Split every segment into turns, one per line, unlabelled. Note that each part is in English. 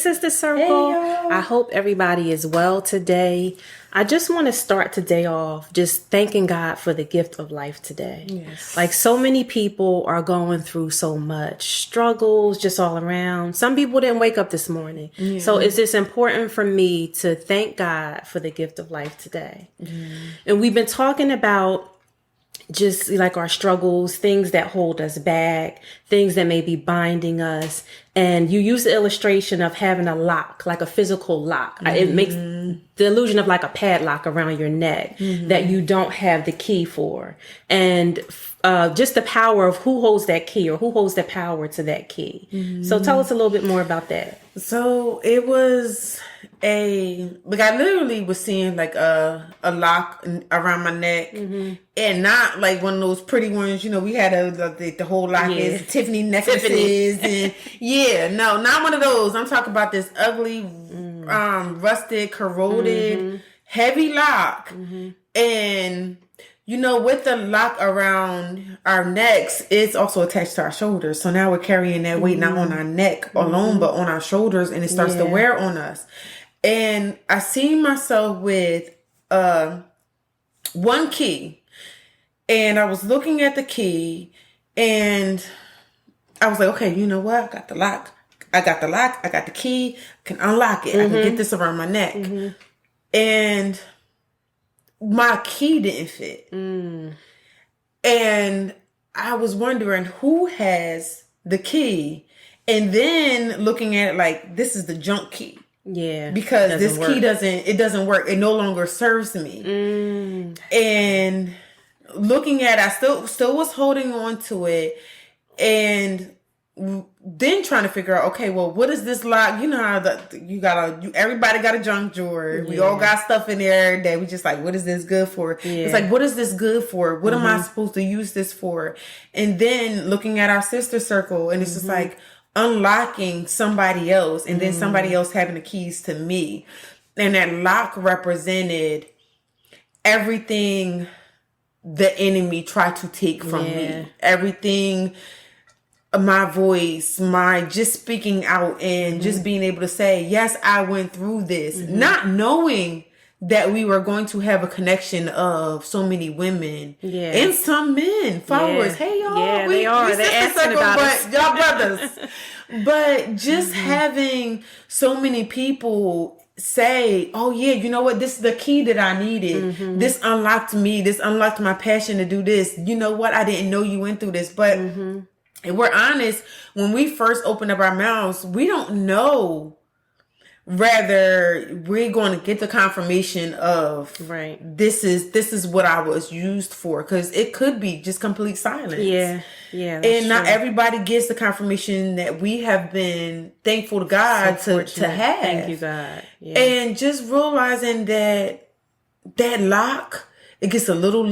Sister Circle.
Hey, y'all.
I hope everybody is well today. I just want to start today off just thanking God for the gift of life today.
Yes.
Like so many people are going through so much struggles just all around. Some people didn't wake up this morning.
Yeah.
So it's just important for me to thank God for the gift of life today. And we've been talking about just like our struggles, things that hold us back, things that may be binding us. And you use the illustration of having a lock, like a physical lock. It makes the illusion of like a padlock around your neck that you don't have the key for. And just the power of who holds that key or who holds the power to that key. So tell us a little bit more about that.
So it was I literally was seeing like a lock around my neck, and not like one of those pretty ones. You know, we had the whole lock is Tiffany necklaces, and no, not one of those. I'm talking about this ugly, rusted, corroded, heavy lock, and. You know, with the lock around our necks, it's also attached to our shoulders. So now we're carrying that weight not on our neck alone, but on our shoulders, and it starts to wear on us. And I see myself with one key, and I was looking at the key, and I was like, okay, you know what? I got the lock. I got the key. I can unlock it. I can get this around my neck. And my key didn't fit. And I was wondering who has the key, and then looking at it like, this is the junk key. Yeah. Because this key doesn't work. It no longer serves me. And looking at it, I still was holding on to it, and then trying to figure out, okay, well, what is this lock? You know how everybody got a junk drawer. We all got stuff in there that we just like, what is this good for? It's like, what is this good for? What am I supposed to use this for? And then looking at our sister circle, and it's just like unlocking somebody else, and then somebody else having the keys to me. And that lock represented everything the enemy tried to take from me. Everything. My voice, my just speaking out, and just being able to say, yes, I went through this, not knowing that we were going to have a connection of so many women and some men, followers. Hey, y'all.
Yeah, they are. They're asking about us.
Y'all brothers. But just having so many people say, oh yeah, you know what? This is the key that I needed. This unlocked me. This unlocked my passion to do this. You know what? I didn't know you went through this, but and we're honest, when we first open up our mouths, we don't know whether we're going to get the confirmation of this is what I was used for, because it could be just complete silence. And not everybody gets the confirmation that we have been thankful to God to have.
Thank you, God.
And just realizing that lock, it gets a little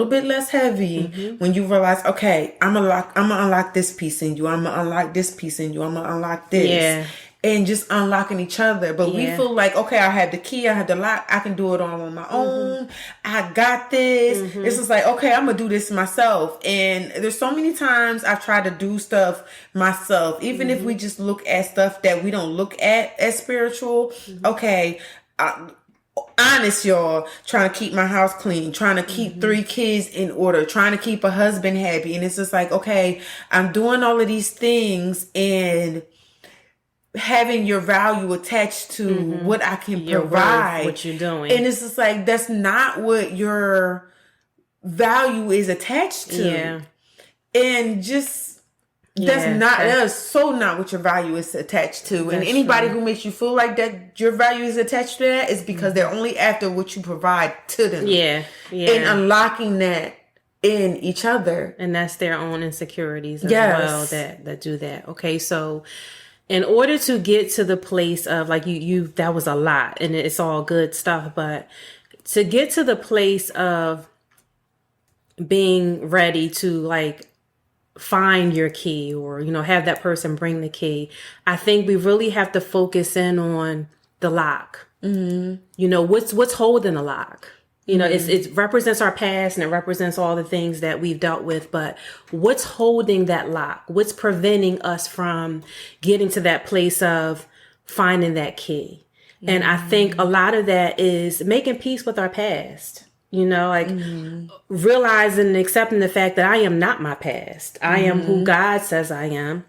bit less heavy when you realize, okay, I'm gonna unlock this piece in you. I'm gonna unlock this piece in you. I'm gonna unlock this. And just unlocking each other. But we feel like, okay, I have the key, I have the lock, I can do it all on my own. I got this. It's just like, okay, I'm gonna do this myself. And there's so many times I've tried to do stuff myself, even if we just look at stuff that we don't look at as spiritual. Okay, honest, y'all, trying to keep my house clean, trying to keep 3 kids in order, trying to keep a husband happy. And it's just like, okay, I'm doing all of these things, and having your value attached to what I can provide,
what you're doing.
And it's just like, that's not what your value is attached to. And just, that's so not what your value is attached to. And anybody who makes you feel like that your value is attached to that is because they're only after what you provide to them. And unlocking that in each other.
And that's their own insecurities as well that do that. Okay, so in order to get to the place of like you that was a lot, and it's all good stuff, but to get to the place of being ready to like find your key, or have that person bring the key, I think we really have to focus in on the lock. What's holding the lock? It represents our past, and it represents all the things that we've dealt with. But what's holding that lock? What's preventing us from getting to that place of finding that key. And I think a lot of that is making peace with our past. You know, like realizing and accepting the fact that I am not my past. I am who God says I am.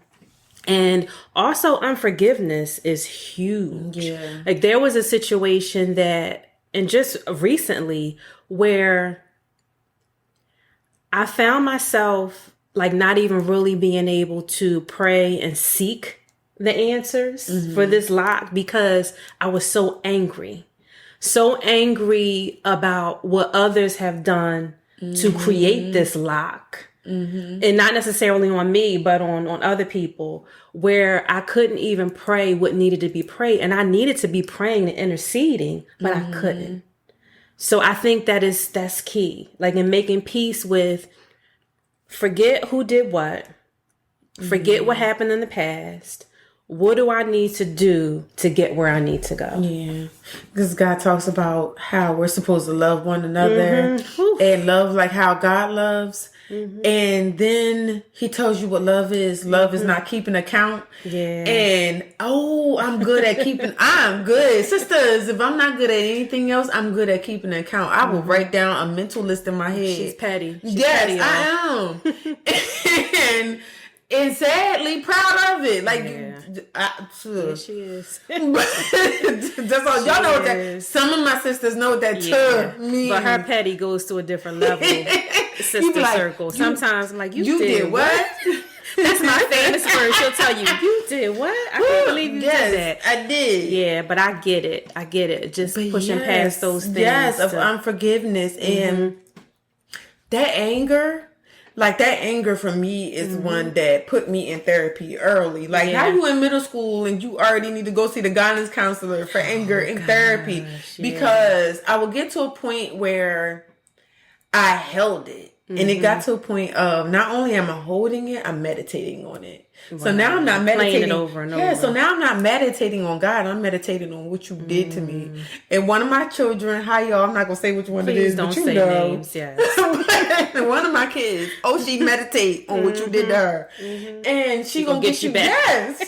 And also unforgiveness is huge. Yeah. Like there was a situation that, and just recently, where I found myself like not even really being able to pray and seek the answers for this lock because I was so angry about what others have done to create this lock. And not necessarily on me, but on other people, where I couldn't even pray what needed to be prayed. And I needed to be praying and interceding, but I couldn't. So I think that's key. Like in making peace with, forget who did what, forget what happened in the past. What do I need to do to get where I need to go?
Yeah. Because God talks about how we're supposed to love one another and love like how God loves. And then he tells you what love is. Love is not keeping account.
Yeah.
And, I'm good at keeping, I'm good. Sisters, if I'm not good at anything else, I'm good at keeping account. I will write down a mental list in my head.
She's petty.
Yes, I am. And sadly proud of it. Like,
yeah, she is.
That's all. Y'all know that. Some of my sisters know that means.
But her petty goes to a different level. Sister like, circle. Sometimes I'm like, you did what? That's my famous word. She'll tell you did what? I can't believe you did that.
I did.
Yeah, but I get it. Just pushing past those things.
Yes, of unforgiveness. And that anger. Like that anger for me is one that put me in therapy early. Like how you in middle school and you already need to go see the guidance counselor for anger in therapy, because I would get to a point where I held it. And it got to a point of not only am I holding it, I'm meditating on it. Wow. So now I'm not meditating
over and over.
Yeah, so now I'm not meditating on God. I'm meditating on what you did to me. And one of my children, hi y'all, I'm not gonna say which one it is,
don't
but you
say
know.
Names, yes.
One of my kids, she meditate on what you did to her. And she gonna get you back.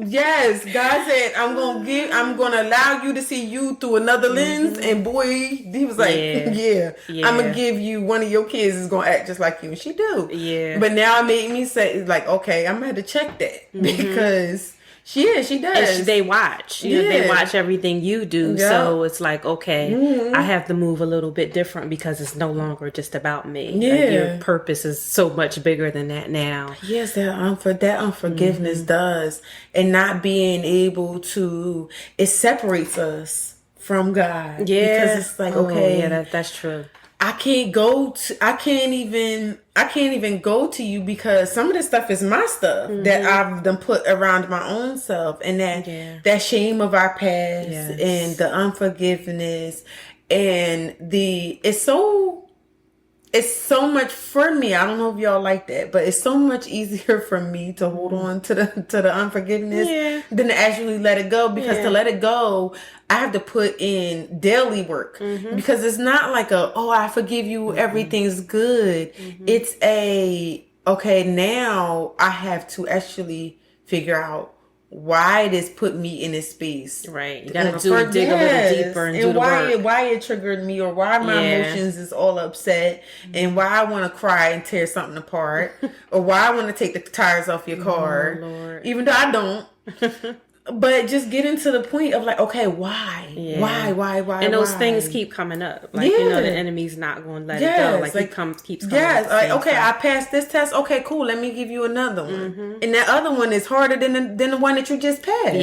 Yes, God said, I'm gonna allow you to see you through another lens. And boy, he was like, I'm gonna give you one of your kids is gonna act just like you. And she do.
Yeah.
But now it made me say, like, okay, I'm gonna have to check that because she does.
And they watch. They watch everything you do. Yeah. So it's like, okay, I have to move a little bit different because it's no longer just about me.
Yeah.
Like your purpose is so much bigger than that now.
Yes, that unforgiveness does. And not being able to, it separates us from God.
Yeah.
Because it's like, okay.
Yeah, that's true.
I can't even go to you because some of this stuff is my stuff that I've done put around my own self, and that shame of our past and the unforgiveness and it's so much for me. I don't know if y'all like that, but it's so much easier for me to hold on to the unforgiveness than to actually let it go, because to let it go, I have to put in daily work because it's not like I forgive you, everything's good. It's okay, now I have to actually figure out why this put me in this space.
Right. You gotta dig a little deeper and do the work.
Why it triggered me, or why my emotions is all upset, and why I want to cry and tear something apart, or why I want to take the tires off your car, even though I don't. But just getting to the point of like, okay, why? Yeah. Why?
And those things keep coming up. Like, the enemy's not going to let it go. Like he keeps coming up.
Like, okay, I passed this test. Okay, cool. Let me give you another one. And that other one is harder than the one that you just passed.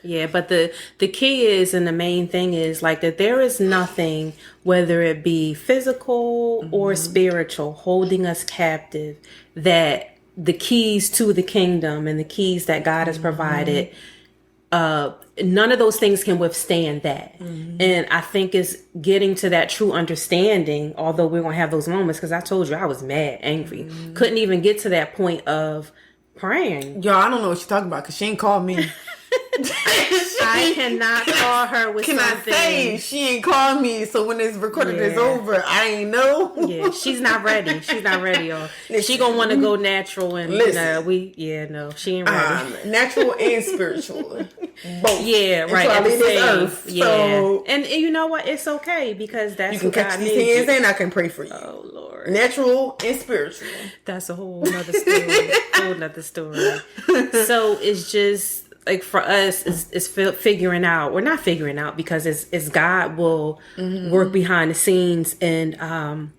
Yeah. But the key is, and the main thing is like that there is nothing, whether it be physical or spiritual, holding us captive, that the keys to the kingdom and the keys that God has provided, none of those things can withstand that. And I think it's getting to that true understanding, although we're going to have those moments, because I told you I was mad, angry, couldn't even get to that point of praying.
Yo, I don't know what you're talking about because she ain't called me.
I cannot call her with something.
Say she ain't called me, so when this recording is over, I ain't know.
Yeah, she's not ready. She's not ready, y'all. She gonna want to go natural and no, she ain't ready.
Natural and spiritual, both.
Yeah, right.
At this earth.
Yeah, so, and you know what? It's okay because that's
you can catch these hands and I can pray for you.
Oh Lord,
natural and spiritual.
That's a whole nother story. So it's just. Like for us, is figuring out. We're not figuring out because it's God will work behind the scenes and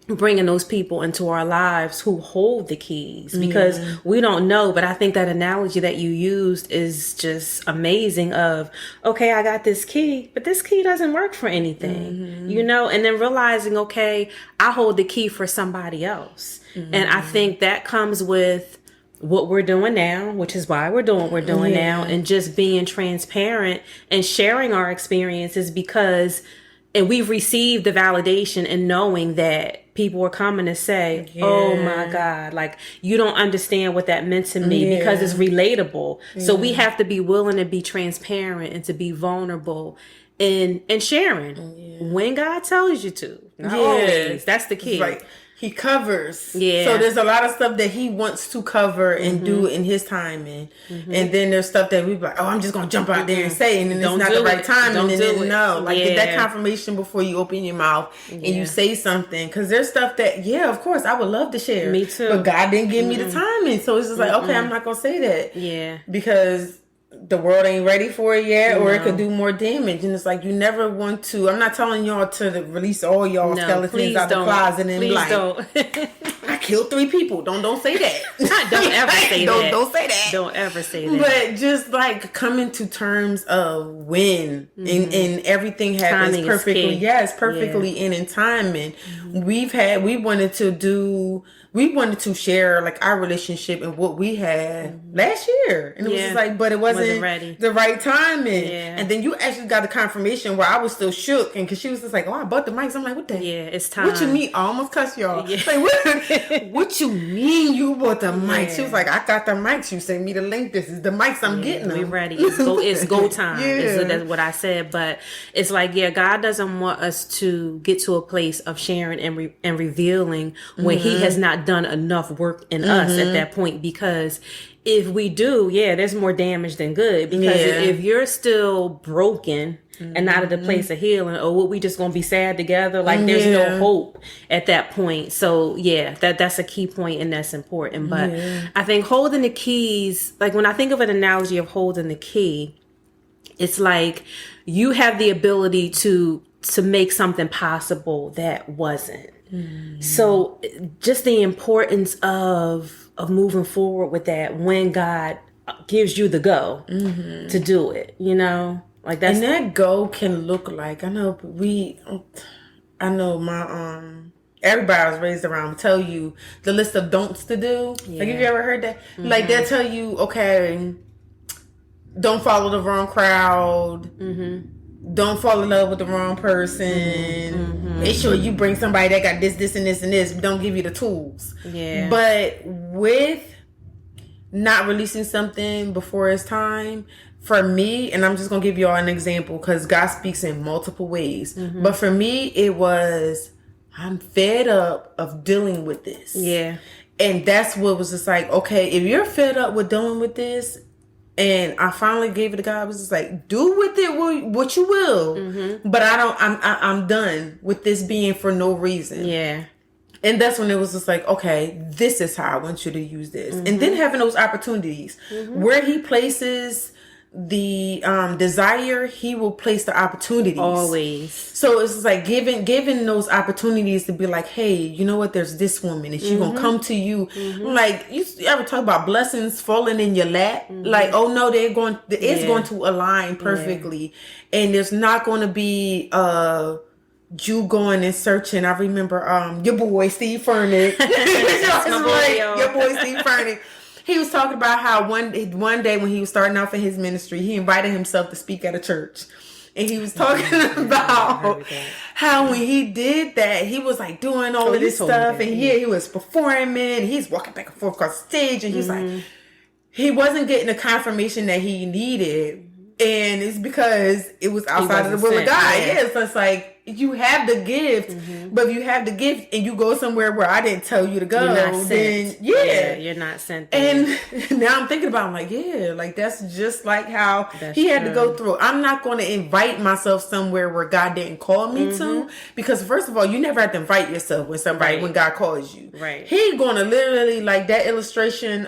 bringing those people into our lives who hold the keys because we don't know. But I think that analogy that you used is just amazing. Of okay, I got this key, but this key doesn't work for anything, you know. And then realizing, okay, I hold the key for somebody else, and I think that comes with what we're doing now, which is why we're doing what we're doing now, and just being transparent and sharing our experiences because, and we've received the validation and knowing that people are coming to say, oh my God, like you don't understand what that meant to me because it's relatable. So we have to be willing to be transparent and to be vulnerable and sharing when God tells you to. Not always. That's the key.
Right. He covers. Yeah. So there's a lot of stuff that he wants to cover and do in his timing. And then there's stuff that we like, oh, I'm just going to jump out there and say, and then it's not the right time. And then get that confirmation before you open your mouth and you say something. Because there's stuff that, of course, I would love to share.
Me too.
But God didn't give me the timing. So it's just like, okay, I'm not going to say that.
Yeah.
Because the world ain't ready for it yet, or it could do more damage. And it's like, you never want to, I'm not telling y'all to release all y'all skeletons out the closet and
please
like,
don't.
I killed 3 people. Don't say that.
Don't ever say that.
Don't say that.
Don't ever say that.
But just like coming to terms of when and everything happens perfectly. Yes, perfectly in timing. We wanted to share like our relationship and what we had last year. And it was just like, but it wasn't ready. The right timing. Yeah. And then you actually got the confirmation where I was still shook. And cause she was just like, oh, I bought the mics. I'm like, what the?
Yeah, it's time.
What you mean? I almost cussed y'all. Yeah. Like, what you mean you bought the mics? Yeah. She was like, I got the mics. You sent me the link. This is the mics I'm getting them.
We're ready. It's go time. That's what I said. But it's like, God doesn't want us to get to a place of sharing and revealing when he has not done enough work in us at that point, because if we do, there's more damage than good, because if you're still broken and not at the place of healing, or what, we just gonna be sad together, like there's no hope at that point. So that's a key point, and that's important. But I think holding the keys, like when I think of an analogy of holding the key, it's like you have the ability to make something possible that wasn't. So just the importance of moving forward with that when God gives you the go to do it, you know, like that's.
And that go can look like, I know my, everybody was raised around tell you the list of don'ts to do. Like, have you ever heard that? Like they'll tell you, okay, don't follow the wrong crowd. Don't fall in love with the wrong person. Make sure you bring somebody that got this, and this, and this. Don't give you the tools. Yeah. But with not releasing something before it's time, for me, and I'm just going to give you all an example because God speaks in multiple ways. But for me, it was, I'm fed up of dealing with this. Yeah. And that's what was just like, okay, if you're fed up with dealing with this, and I finally gave it to God. I was just like, do with it what you will. But I'm done with this being for no reason. Yeah. And that's when it was just like, okay, this is how I want you to use this. And then having those opportunities where he places the desire, he will place the opportunities
always.
So it's just like giving those opportunities to be like, hey, you know what, there's this woman and she's gonna come to you. Like, you ever talk about blessings falling in your lap? Like, oh no, it's going to align perfectly. And there's not going to be you going and searching. I remember your boy Steve Furnick. Your boy Steve Furnick. He was talking about how one day when he was starting off in his ministry, he invited himself to speak at a church. And he was talking about how when he did that, he was like doing all of this stuff. And he was performing. He's walking back and forth across the stage. And he's like, he wasn't getting the confirmation that he needed. And it's because it was outside of the will of God. Yeah. So it's like, you have the gift, but if you have the gift and you go somewhere where I didn't tell you to go, then
you're not sent there.
And now I'm thinking about, I'm like, like that's just like how he had to go through. I'm not going to invite myself somewhere where God didn't call me to, because first of all, you never have to invite yourself with somebody when God calls you.
Right.
He going to literally, like that illustration,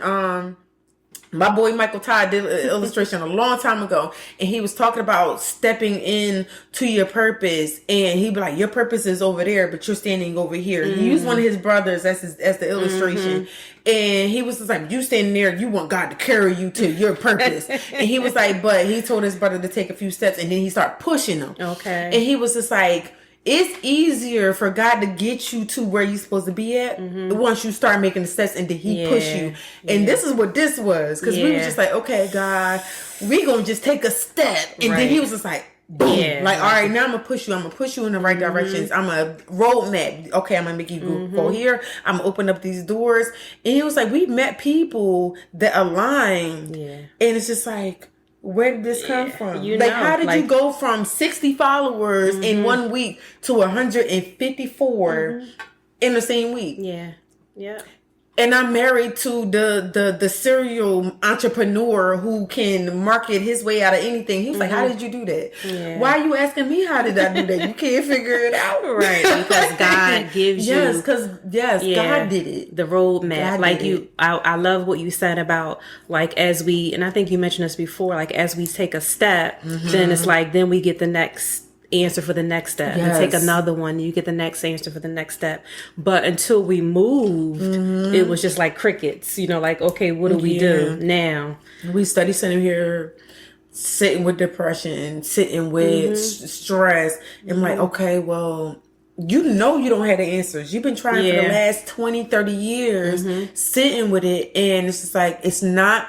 my boy Michael Todd did an illustration a long time ago, and he was talking about stepping in to your purpose, and he'd be like, your purpose is over there, but you're standing over here. He used one of his brothers as the illustration, and he was just like, you standing there, you want God to carry you to your purpose. And he was like, but he told his brother to take a few steps, and then he started pushing him.
Okay.
And he was just like, it's easier for God to get you to where you're supposed to be at once you start making the steps, and then he push you. And this is what this was. Because we were just like, okay, God, we going to just take a step. And then he was just like, boom. Like, all right, now I'm going to push you. I'm going to push you in the right directions. I'm a roadmap. Okay, I'm going to make you go here. I'm going to open up these doors. And he was like, we met people that align. Yeah. And it's just like, where did this come from? How did you go from 60 followers in 1 week to 154 in the same week?
Yeah. Yeah.
And I'm married to the serial entrepreneur who can market his way out of anything. He was like, how did you do that? Yeah. Why are you asking me how did I do that? You can't figure it out.
Right. Because God gives you.
Yes, because God did it.
The roadmap. I love what you said about as we, and I think you mentioned this before, as we take a step, then it's then we get the next answer for the next step. And take another one, you get the next answer for the next step. But until we moved, it was just like crickets, okay, what do we do now?
We study sitting here, sitting with depression, sitting with stress. And like, okay, well, you don't have the answers. You've been trying for the last 20, 30 years, sitting with it. And it's just like, it's not,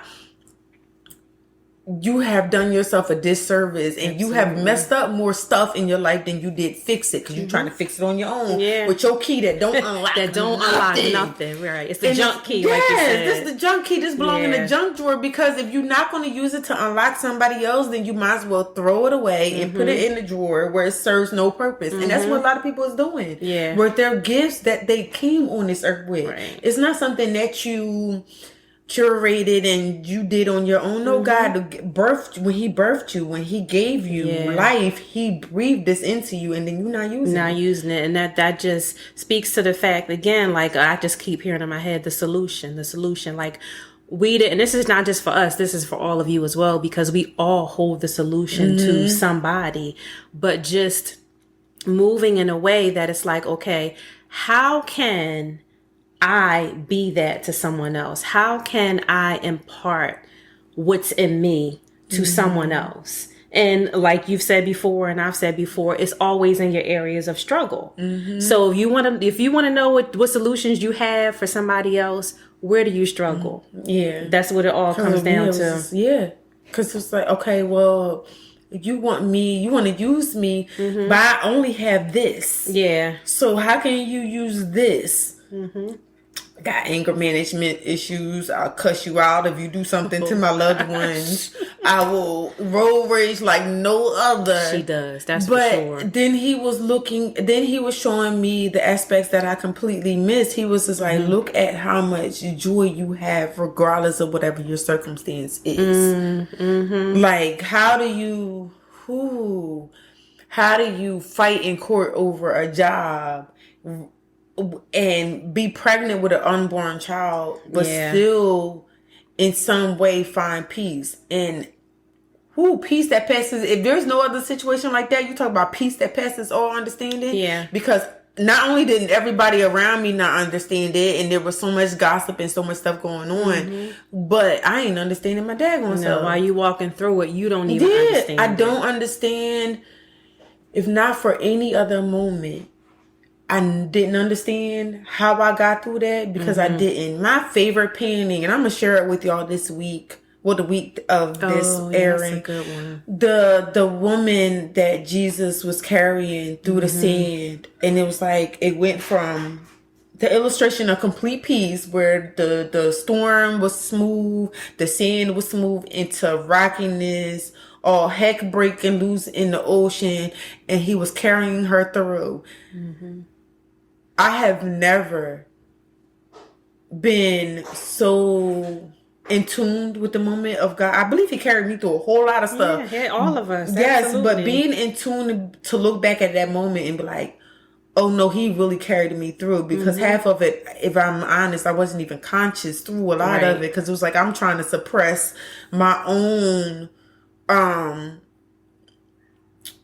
you have done yourself a disservice, and you have messed up more stuff in your life than you did fix it, because you're trying to fix it on your own with your key that don't unlock
unlock nothing. Right, it's the junk key. Like you said,
this is the junk key. This belongs in the junk drawer, because if you're not going to use it to unlock somebody else, then you might as well throw it away and put it in the drawer where it serves no purpose. And that's what a lot of people is doing.
Yeah,
with their gifts that they came on this earth with. Right. It's not something that you curated and you did on your own. No, God birthed, when he birthed you, when he gave you life, he breathed this into you, and then you're not using it.
And that just speaks to the fact, again, I just keep hearing in my head, the solution, we did, and this is not just for us, this is for all of you as well, because we all hold the solution to somebody, but just moving in a way that it's okay, how can I be that to someone else? How can I impart what's in me to someone else? And like you've said before, and I've said before, it's always in your areas of struggle. So if you want to know what solutions you have for somebody else, where do you struggle? Yeah, that's what it all comes down to.
Because it's like, okay, well, you want to use me, but I only have this. Yeah. So how can you use this? Got anger management issues. I'll cuss you out if you do something to my loved ones. I will road rage like no other.
She does. That's for sure.
But then he was showing me the aspects that I completely missed. He was just like, look at how much joy you have regardless of whatever your circumstance is. Like, how do you fight in court over a job and be pregnant with an unborn child, but still in some way find peace? And peace that passes, if there's no other situation like that, you talk about peace that passes all understanding. Yeah. Because not only did everybody around me not understand it, and there was so much gossip and so much stuff going on, but I ain't understanding my daggone self.
While you walking through it, you don't even understand.
I don't understand. If not for any other moment, I didn't understand how I got through that, because I didn't. My favorite painting, and I'm going to share it with y'all this week. Well, the week of this airing.
That's a good one.
The woman that Jesus was carrying through the sand. And it was like, it went from the illustration of complete peace, where the storm was smooth, the sand was smooth, into rockiness, all heck breaking loose in the ocean, and he was carrying her through. Mm-hmm. I have never been so in tune with the moment of God. I believe he carried me through a whole lot of stuff.
Yeah, all of us.
Yes,
absolutely.
but being in tune to look back at that moment and be like, oh no, he really carried me through, because half of it, if I'm honest, I wasn't even conscious through a lot of it, because it was like I'm trying to suppress my own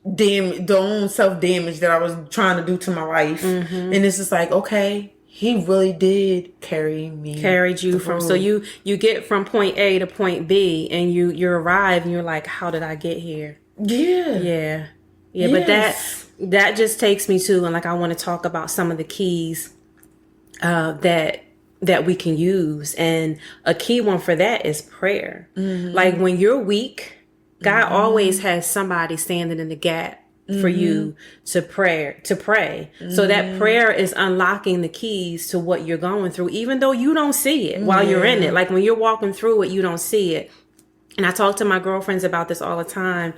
the own self-damage that I was trying to do to my life. And it's just like, okay, he really did carried you
from, so you get from point A to point B, and you arrive and you're like, how did I get here? Yeah. Yes. But that just takes me to, and like, I want to talk about some of the keys that we can use, and a key one for that is prayer. Like, when you're weak, God always has somebody standing in the gap for you to pray. So that prayer is unlocking the keys to what you're going through, even though you don't see it while you're in it. Like, when you're walking through it, you don't see it. And I talk to my girlfriends about this all the time.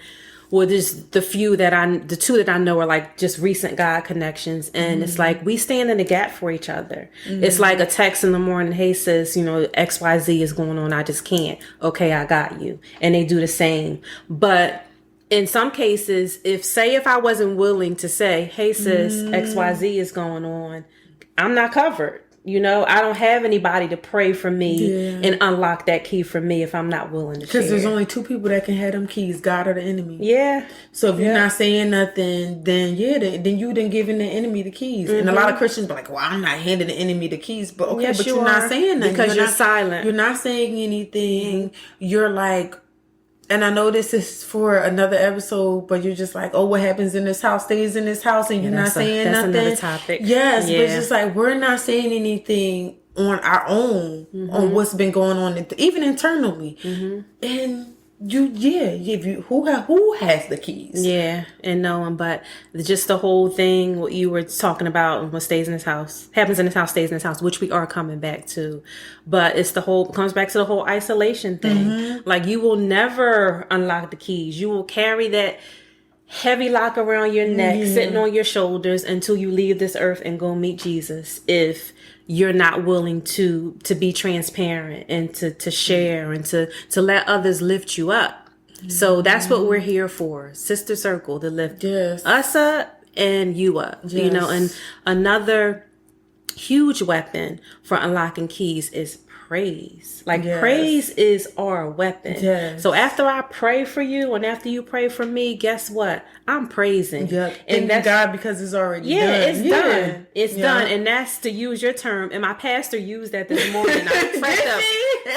Well, there's the two that I know are like just recent God connections. And it's like, we stand in the gap for each other. It's like a text in the morning. Hey sis, XYZ is going on. I just can't. Okay, I got you. And they do the same. But in some cases, if I wasn't willing to say, hey sis, XYZ is going on, I'm not covered. I don't have anybody to pray for me and unlock that key for me if I'm not willing to share.
Because there's only two people that can have them keys, God or the enemy.
Yeah.
So if you're not saying nothing, then you didn't giving the enemy the keys. And a lot of Christians be like, well, I'm not handing the enemy the keys. But okay, yes, but you're not saying nothing.
Because you're silent.
You're not saying anything. You're like, and I know this is for another episode, but you're just like, oh, what happens in this house stays in this house, and you're not saying nothing.
That's another topic.
Yes, but it's just like, we're not saying anything on our own on what's been going on, even internally. And who has the keys?
Yeah, and no one, but just the whole thing, what you were talking about, what stays in this house, happens in this house, stays in this house, which we are coming back to. But it's comes back to the whole isolation thing. Like, you will never unlock the keys. You will carry that heavy lock around your neck, sitting on your shoulders until you leave this earth and go meet Jesus, if you're not willing to be transparent and to share and to let others lift you up. So that's what we're here for. Sister Circle, to lift us up and you up. And another huge weapon for unlocking keys is praise. Like, praise is our weapon. So after I pray for you and after you pray for me, guess what? I'm praising.
And that's God, because it's already done.
It's done. It's done. And that's, to use your term, and my pastor used that this morning. I pressed up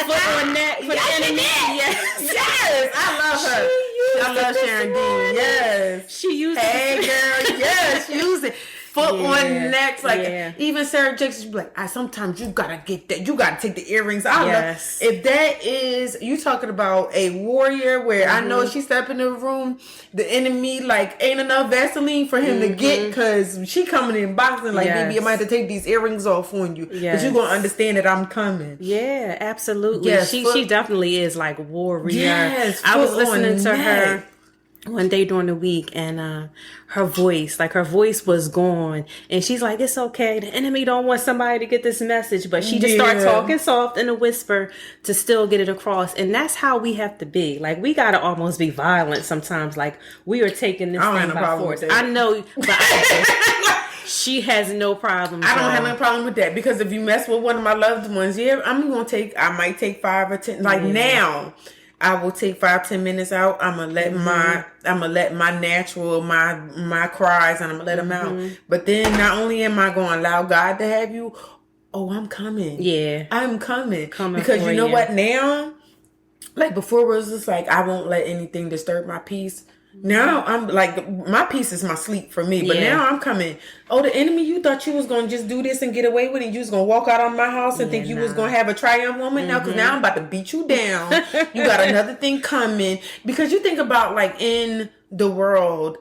foot on neck for the enemy.
Yes. I love her. I love Sharon Dean. Yes.
She used it.
Hey girl, yes, use it. Foot on necks, like even Sarah Jakes be like, sometimes you gotta get that. You gotta take the earrings out. Yes. If that is you talking about a warrior, where I know she step in the room, the enemy like ain't enough Vaseline for him to get, because she coming in boxing like, baby, I might have to take these earrings off on you, but you gonna understand that I'm coming.
Yeah, absolutely. Yes, she definitely is like warrior. Yes, I was listening to her one day during the week, and her voice was gone, and she's like, it's okay, the enemy don't want somebody to get this message, but she just started talking soft in a whisper to still get it across. And that's how we have to be. Like, we gotta almost be violent sometimes, like we are taking this thing by force. I know, but she has no problem.
I don't have no problem with that, because if you mess with one of my loved ones, I might take 5 or 10, like now I will take 5-10 minutes out. I'm gonna let my natural, my cries, and I'm gonna let them out. But then not only am I going to allow God to have you, I'm coming. Yeah, I'm coming because you know what? Now, like before, it was just like, I won't let anything disturb my peace. Now I'm like, my peace is my sleep for me. But now I'm coming. Oh, the enemy, you thought you was going to just do this and get away with it. You was going to walk out on my house and think you was going to have a triumph moment now. Because now I'm about to beat you down. You got another thing coming. Because you think about, like, in the world,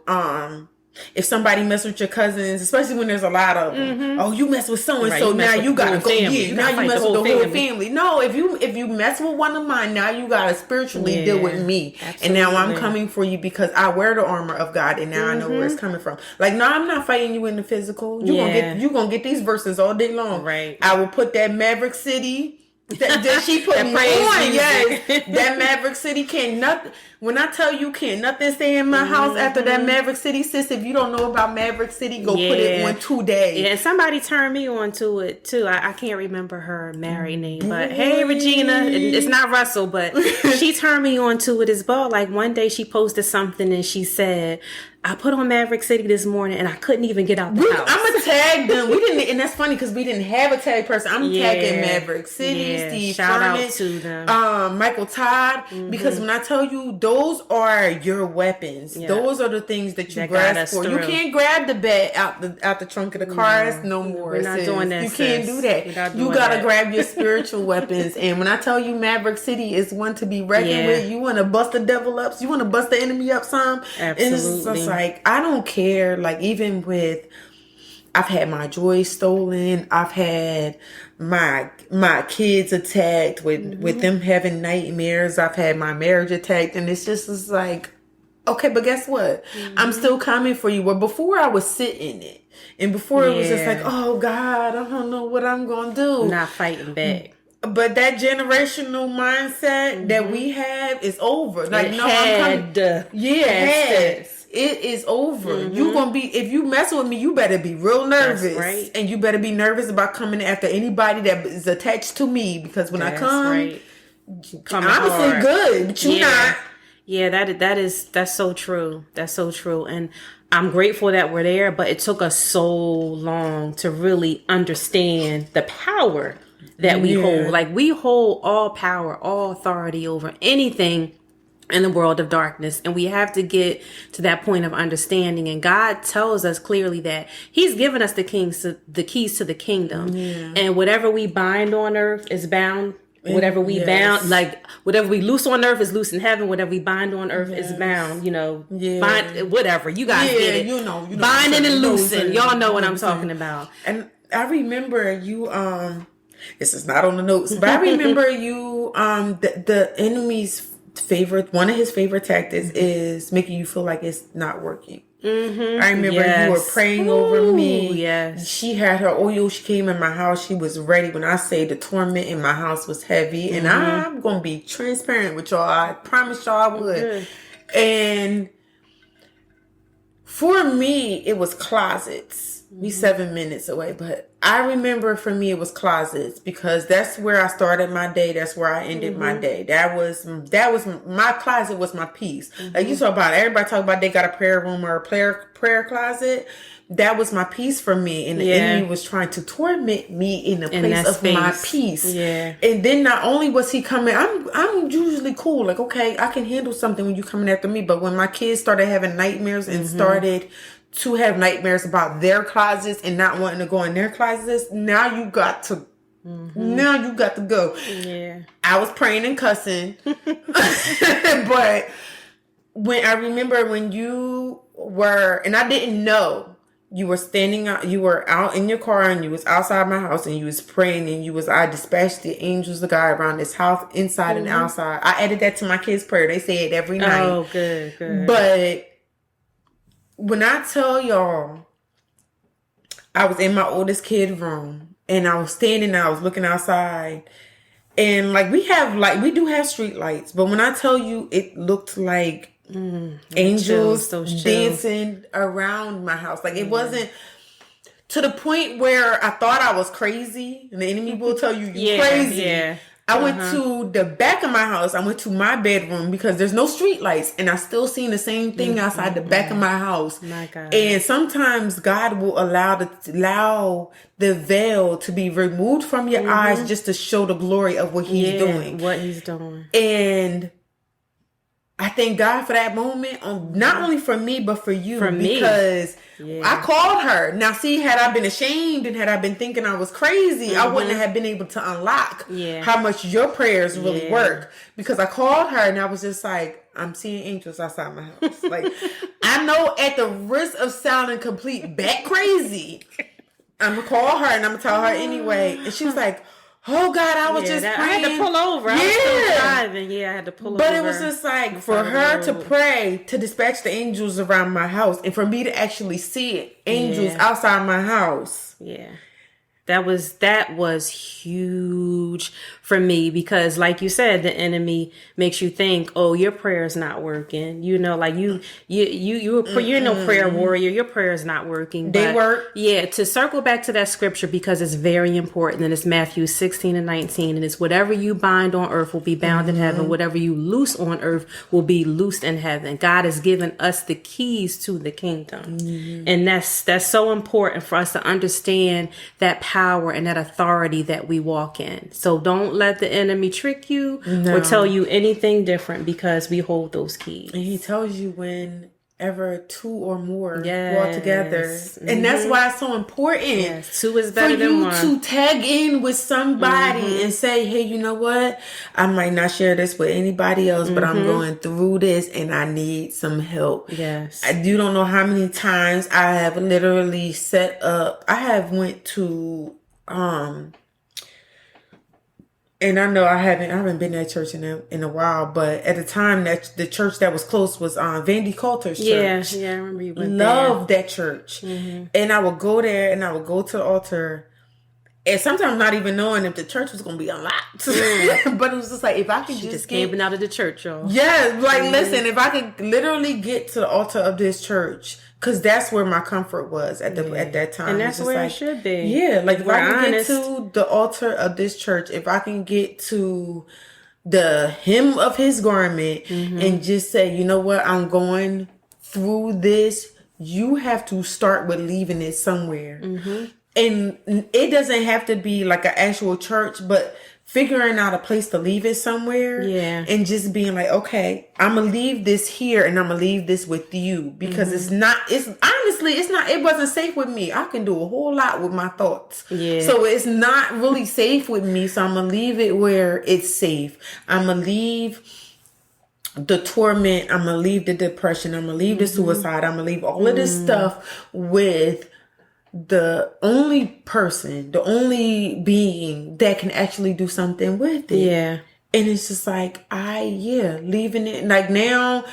If somebody mess with your cousins, especially when there's a lot of them, oh, you mess with so and so, now you gotta go. Yeah, now you mess with the whole family. No, if you mess with one of mine, now you gotta spiritually deal with me. Absolutely. And now I'm coming for you because I wear the armor of God, and now I know where it's coming from. Like, no, I'm not fighting you in the physical. You gonna get these verses all day long.
Right.
I will put that Maverick City. That she put me on. Yes, that Maverick City can't nothing. When I tell you can't nothing stay in my house after that Maverick City, sis. If you don't know about Maverick City, go put it on today.
Yeah, and somebody turned me on to it too. I can't remember her married name, but hey, Regina, it's not Russell, but she turned me on to it as well. Like one day she posted something and she said, I put on Maverick City this morning and I couldn't even get out the house.
I'm gonna tag them. We didn't, and that's funny because we didn't have a tag person. I'm tagging Maverick City, Steve
shout
Furman,
out to them.
Michael Todd, because when I tell you, those are your weapons. Yeah. Those are the things that you grasp for. You can't grab the bat out the trunk of the car no more.
We're not doing that.
You can't do that. You gotta grab your spiritual weapons. And when I tell you Maverick City is one to be reckoned with, you want to bust the devil up, you want to bust the enemy up some.
Absolutely.
It's like, I don't care. Like, even with, I've had my joy stolen. I've had my kids attacked with them having nightmares. I've had my marriage attacked, and it's like, okay, but guess what? I'm still coming for you. Well, before I was sitting in it, and before it was just like, oh God, I don't know what I'm gonna do.
Not fighting back.
But that generational mindset that we have is over. Like, I'm coming. It is over. You gonna be, if you mess with me, you better be real nervous. That's right. And you better be nervous about coming after anybody that is attached to me, because when I come, I'm say good, but you not.
Yeah, that's so true. That's so true. And I'm grateful that we're there, but it took us so long to really understand the power that we hold. Like, we hold all power, all authority over anything in the world of darkness, and we have to get to that point of understanding. And God tells us clearly that He's given us the keys to the kingdom, and whatever we bind on earth is bound. Whatever we bound, like whatever we loose on earth is loose in heaven. Whatever we bind on earth is bound. Bind, whatever you guys get it. You know, binding and loosing. Y'all know what I'm talking about.
And I remember you. This is not on the notes, but I remember you. The enemy's favorite, one of his favorite tactics is making you feel like it's not working. I remember you were praying over me.
Yes.
She had her oil. She came in my house. She was ready. When I say the torment in my house was heavy, and I'm going to be transparent with y'all. I promise y'all I would. And for me, it was closets. We 7 minutes away, but I remember for me it was closets, because that's where I started my day. That's where I ended my day. That was my closet was my peace. Like you talk about, everybody talk about they got a prayer room or a prayer closet. That was my peace for me, and the enemy was trying to torment me in the place of my peace. Yeah. And then not only was he coming, I'm usually cool. Like, okay, I can handle something when you coming after me. But when my kids started having nightmares and started to have nightmares about their closets and not wanting to go in their closets, now you got to go. Yeah. I was praying and cussing. But when I remember when you were, and I didn't know, you were standing out, you were out in your car and you was outside my house and you was praying and I dispatched the angels of God around this house, inside and outside. I added that to my kids' prayer. They say it every night.
Oh, good.
But when I tell y'all, I was in my oldest kid room and I was standing there, I was looking outside, and we do have street lights, but when I tell you, it looked like angels dancing around my house. Like, it wasn't to the point where I thought I was crazy, and the enemy will tell you you're crazy. Yeah. I went to the back of my house. I went to my bedroom because there's no street lights, and I still seen the same thing outside the back of my house.
My God.
And sometimes God will allow the veil to be removed from your eyes just to show the glory of what He's doing.
What He's doing.
And I thank God for that moment, not only for me, but for you. Because I called her. Now, see, had I been ashamed and had I been thinking I was crazy, I wouldn't have been able to unlock how much your prayers really work. Because I called her and I was just like, I'm seeing angels outside my house. Like, I know at the risk of sounding complete bat crazy, I'm going to call her and I'm going to tell her anyway. And she was like, oh God, I was just praying. I
had to pull over. I was still driving. Yeah, I had to pull over.
But it was just like for her to pray, to dispatch the angels around my house, and for me to actually see it, angels outside my house.
Yeah. That was huge for me because, like you said, the enemy makes you think, oh, your prayer is not working. You know, like you're no prayer warrior. Your prayer is not working.
They work.
Yeah. To circle back to that scripture because it's very important, and it's Matthew 16:19, and it's whatever you bind on earth will be bound in heaven. Whatever you loose on earth will be loosed in heaven. God has given us the keys to the kingdom, and that's so important for us to understand that power and that authority that we walk in. So don't let the enemy trick you or tell you anything different because we hold those keys.
And he tells you whenever two or more walk together. And that's why it's so important.
Yes. Two is better than one.
For you to tag in with somebody and say, hey, you know what? I might not share this with anybody else, but I'm going through this and I need some help.
Yes.
You don't know how many times I have literally set up. I have went to, and I know I haven't been at church in a while, but at the time that the church that was close was Vandy Coulter's church.
Yeah, I remember you went
Loved that church. And I would go there and I would go to the altar, and sometimes not even knowing if the church was going to be unlocked. But it was just like, if I could
just camping out of the church, y'all.
Yeah, like listen, if I could literally get to the altar of this church, because that's where my comfort was at that time.
And that's where it should be.
Yeah, like if I can get to the altar of this church, if I can get to the hem of his garment and just say, you know what, I'm going through this. You have to start with leaving it somewhere. And it doesn't have to be like an actual church, but figuring out a place to leave it somewhere.
Yeah.
And just being like, okay, I'm going to leave this here and I'm going to leave this with you because it wasn't safe with me. I can do a whole lot with my thoughts.
Yeah.
So it's not really safe with me. So I'm going to leave it where it's safe. I'm going to leave the torment. I'm going to leave the depression. I'm going to leave the suicide. I'm going to leave all of this stuff with the only person, the only being that can actually do something with it.
Yeah.
And it's just like, leaving it. Like now,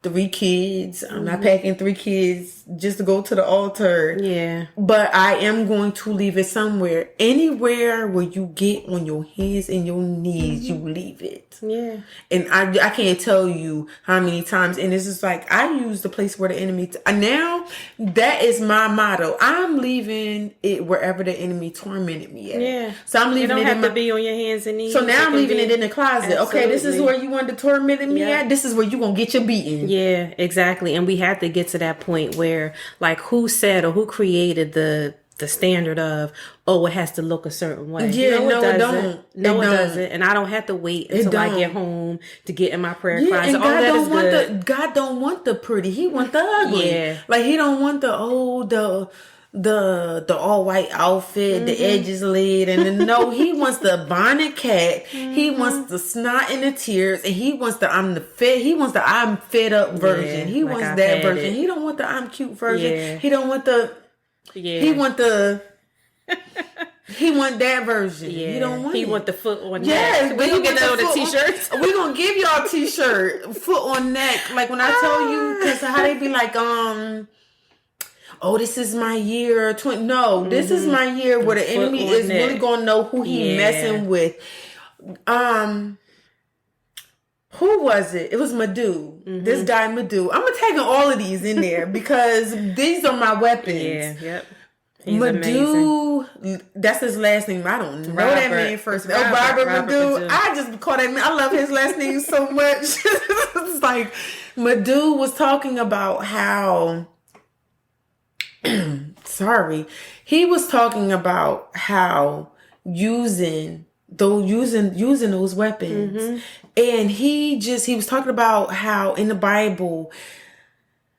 3 kids. I'm not packing 3 kids just to go to the altar.
Yeah.
But I am going to leave it somewhere. Anywhere where you get on your hands and your knees, you leave it.
Yeah.
And I can't tell you how many times. And it's just like, I use the place where the enemy. Now, that is my motto. I'm leaving it wherever the enemy tormented me at.
Yeah.
So I'm leaving
it. You don't have to
be
on your hands and knees.
So now I'm leaving it in the closet.
Absolutely.
Okay, this is where you wanted to torment me at. This is where you're going to get your beating.
Yeah, exactly. And we have to get to that point where, like, who said or who created the standard of, oh, it has to look a certain way.
Yeah, no, it don't.
No, it doesn't. And I don't have to wait until I get home to get in my prayer closet.
And God don't want the pretty. He want the ugly.
Yeah.
Like, he don't want the all white outfit, the edges laid, and no, he wants the bonnet cat. He wants the snot and the tears, and he wants the I'm fed up version. He wants that version. He don't want the I'm cute version.
Yeah.
He don't want the he want that version.
Yeah.
He don't want
He want the foot on neck.
Yes,
we gonna get that on the t-shirts.
We gonna give y'all a t-shirt, foot on neck. Like when I tell you, because how they be like, oh, this is my year. No, this is my year where the enemy is really gonna know who he messing with. Who was it? It was Madhu. This guy Madhu. I'm taking all of these in there because these are my weapons.
Yeah, yep. He's
Madhu,
amazing.
That's his last name. I don't know that man first. Robert Madhu. I just call that man. I love his last name so much. It's like Madhu was talking about how. He was talking about how using those weapons, and he was talking about how in the Bible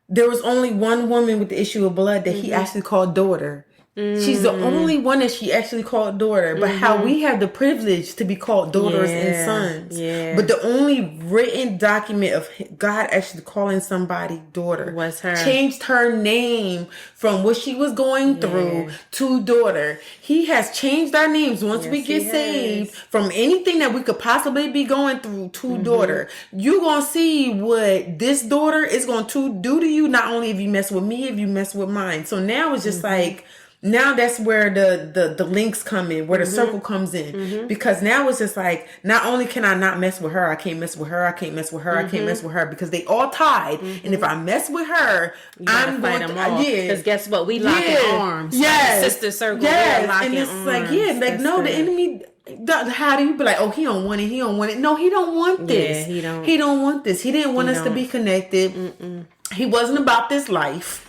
there was only one woman with the issue of blood that he actually called daughter. She's the only one that she actually called daughter. But how we have the privilege to be called daughters and sons. Yeah. But the only written document of God actually calling somebody daughter
was her.
Changed her name from what she was going through to daughter. He has changed our names once we get saved from anything that we could possibly be going through to daughter. You're going to see what this daughter is going to do to you. Not only if you mess with me, if you mess with mine. So now it's just like, now that's where the links come in, where the circle comes in. Because now it's just like, not only can I not mess with her, I can't mess with her, I can't mess with her, I can't mess with her, because they all tied. And if I mess with her, I'm going to
fight them all. Because guess what? We lock in arms.
Yes.
Like sister circle. Yes.
And it's arms. Like, like, that's no, good. The enemy... How do you be like, oh, he don't want it, he don't want it. No, he don't want this.
Yeah,
he don't want this. He didn't want us to be connected. He wasn't about this life.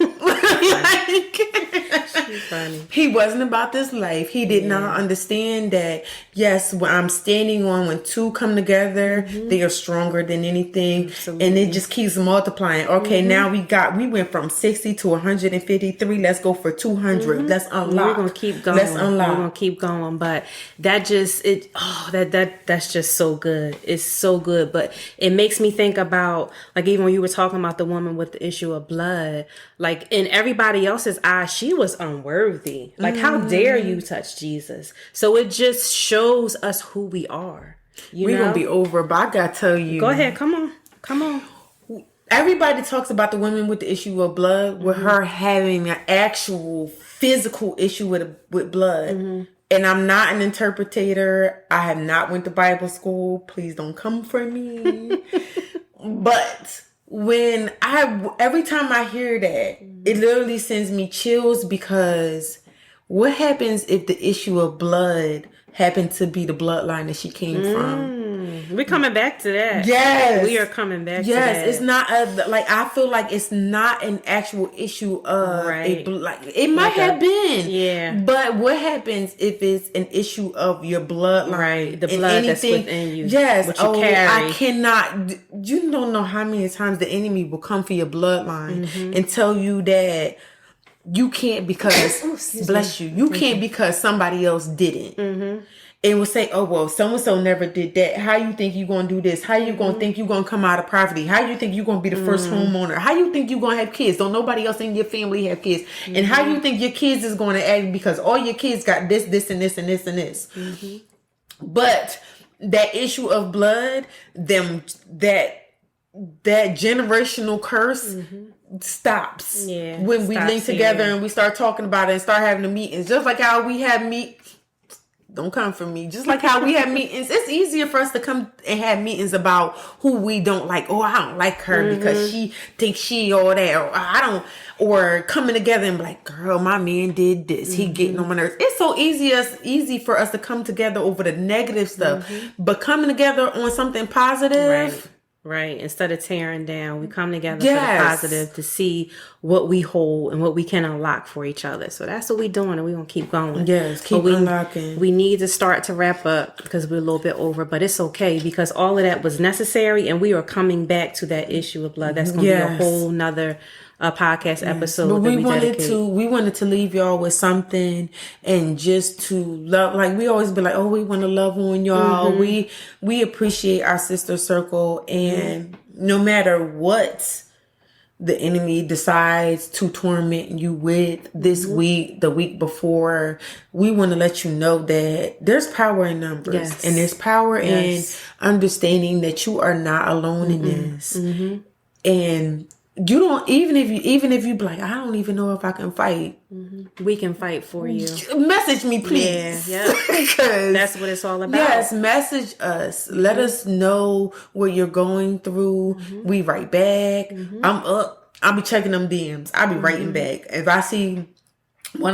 Funny.
He wasn't about this life. He did not understand that, yes, what I'm standing on, when two come together, they are stronger than anything. Absolutely. And it just keeps multiplying. Okay, now we went from 60 to 153. Let's go for 200. Let's unlock.
We're going to keep going.
Let's unlock.
We're going to keep going. But that just, that's just so good. It's so good. But it makes me think about, like, even when you were talking about the woman with the issue of blood, like, in everybody else's eyes, she was unworthy. Like, how dare you touch Jesus? So it just shows us who we are.
We're going to be over, but I got to tell you.
Go ahead. Come on.
Everybody talks about the women with the issue of blood, with her having an actual physical issue with blood. And I'm not an interpreter. I have not went to Bible school. Please don't come for me. But every time I hear that, it literally sends me chills, because what happens if the issue of blood happened to be the bloodline that she came from?
We're coming back to that.
Yes.
We are coming back to that.
Yes, it's not I feel like it's not an actual issue of it might have been.
Yeah.
But what happens if it's an issue of your bloodline?
Right. The blood that's within you.
Yes.
What you carry.
I cannot. You don't know how many times the enemy will come for your bloodline and tell you that you can't because bless you. You can't because somebody else didn't. And will say, oh, well, so-and-so never did that. How you think you going to do this? How you going to think you going to come out of poverty? How you think you going to be the first homeowner? How you think you going to have kids? Don't nobody else in your family have kids? And how you think your kids is going to act because all your kids got this, this, and this, and this, and this. But that issue of blood, that generational curse stops when we link together and we start talking about it and start having the meetings. Just like how we have don't come for me. Just like how we have meetings, it's easier for us to come and have meetings about who we don't like. Oh, I don't like her because she thinks she all that. Or I don't. Or coming together and be like, girl, my man did this. He getting on my nerves. It's so easy for us to come together over the negative stuff. But coming together on something positive.
Right. Instead of tearing down, we come together for the positive to see what we hold and what we can unlock for each other. So that's what we're doing, and we're going to keep going.
Yes, keep unlocking.
We need to start to wrap up because we're a little bit over, but it's okay because all of that was necessary, and we are coming back to that issue of blood. That's going to be a whole nother podcast episode.
But we wanted to leave y'all with something, and just to love, like we always be like, oh, we want to love on y'all. We appreciate our sister circle, and no matter what the enemy decides to torment you with this week, the week before, we want to let you know that there's power in numbers, and there's power in understanding that you are not alone in this. And you don't, even if you be like, I don't even know if I can fight.
We can fight for you.
Message me, please.
Yeah. Because that's what it's all about.
Yes, message us. Let us know what you're going through. We write back. I'm up. I'll be checking them DMs. I'll be writing back. If I see a lot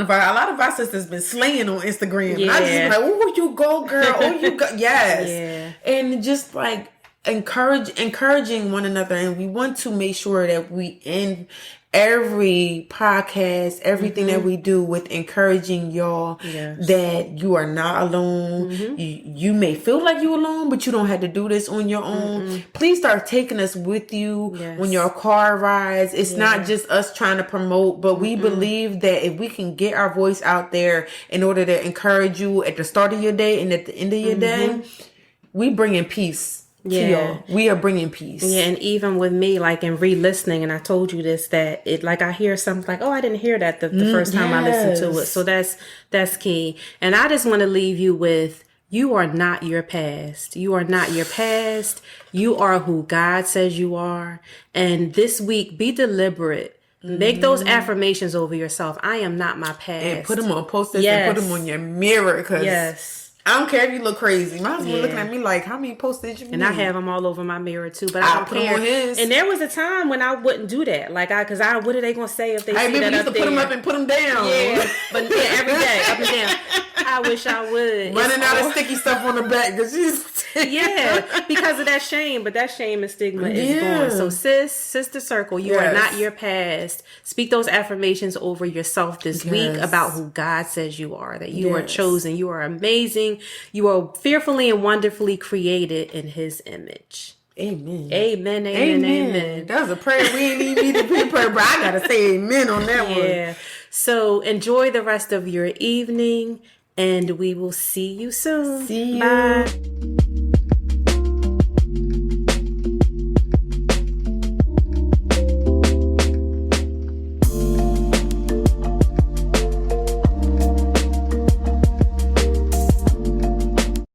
of our sisters been slaying on Instagram. I just be like, oh, you go, girl. Oh, you go. Yes. And just like, encouraging one another, and we want to make sure that we end every podcast, everything that we do with encouraging y'all that you are not alone. You may feel like you're alone, but you don't have to do this on your own. Please start taking us with you on your car rides. It's not just us trying to promote, but we believe that if we can get our voice out there in order to encourage you at the start of your day and at the end of your day, we bring in peace. Yeah, we are bringing peace.
Yeah, and even with me, like in re-listening, and I told you this, that it, like I hear something like, oh, I didn't hear that the first time I listened to it. So that's key. And I just want to leave you with, you are not your past. You are not your past. You are who God says you are. And this week, be deliberate. Make those affirmations over yourself. I am not my past.
And put them on posters and put them on your mirror. Cause I don't care if you look crazy. My husband looking at me like, how many posters you need?
And I have them all over my mirror too, but I don't care. And there was a time when I wouldn't do that. Like, what are they going to say if they see that up there?
Put them up and put them down.
Yeah, but every day, up and down. I wish I would.
Running out of sticky stuff on the back.
Because of that shame. But that shame and stigma is gone. So sister circle, you are not your past. Speak those affirmations over yourself this week about who God says you are. That you are chosen. You are amazing. You are fearfully and wonderfully created in His image.
Amen.
Amen. Amen. Amen.
That was a prayer we ain't even need to be prayer, but I gotta say amen on that one. Yeah.
So enjoy the rest of your evening, and we will see you soon.
See you.
Bye.